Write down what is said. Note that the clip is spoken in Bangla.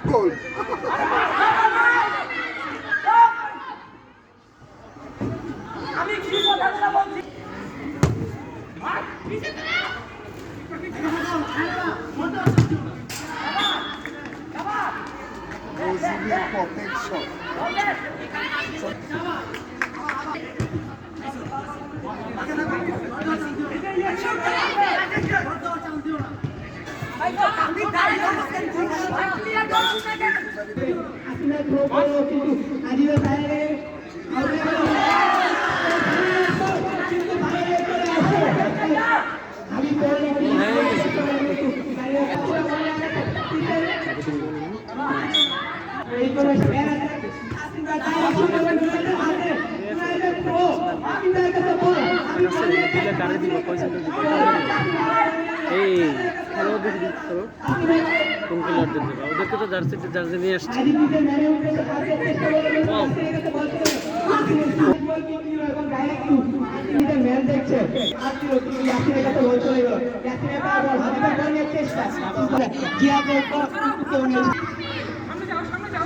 গোল আমি কি কথা বলছি protection. এই খেলো দেখি করো কোন খেলোয়াড়দের দেবে ওদেরকে তো জার্সি নিয়ে আসছে সামনে যাও